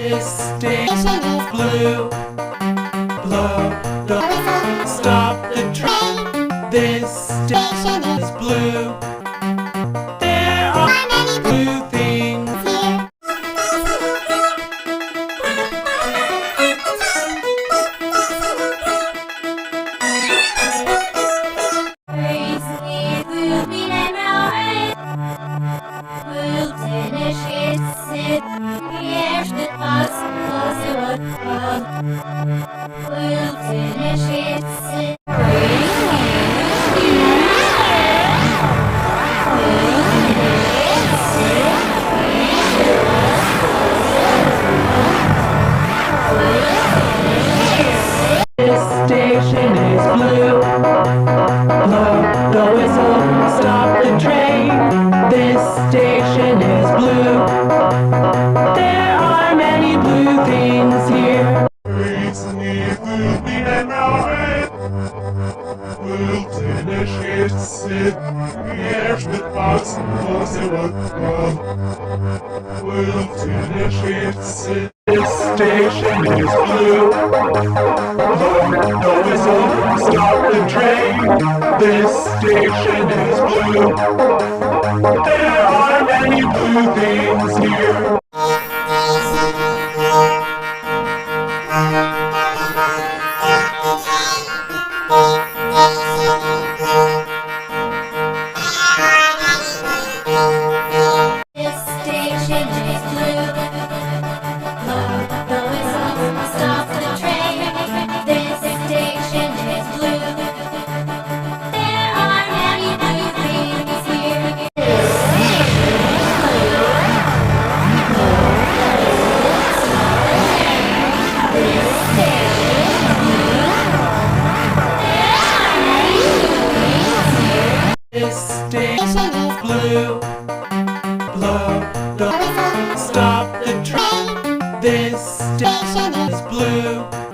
This station is blue. Blow the whistle. Stop the train. This station is blue. There are many blue things here. We'll finish it. This station is blue. Blow the whistle, stop the train. This station is blue. There are many blue things here. We'll finish it. We'll finish it. This station is blue. Blow the whistle, stop the train. This station is blue. There are many blue things here. This station is blue. Blow the whistle, stop the train. This station is blue. There are many blue things here. This station is blue. This station is blue. There are many blue things here. This station is blue. Blow the whistle, stop the train. This station is blue.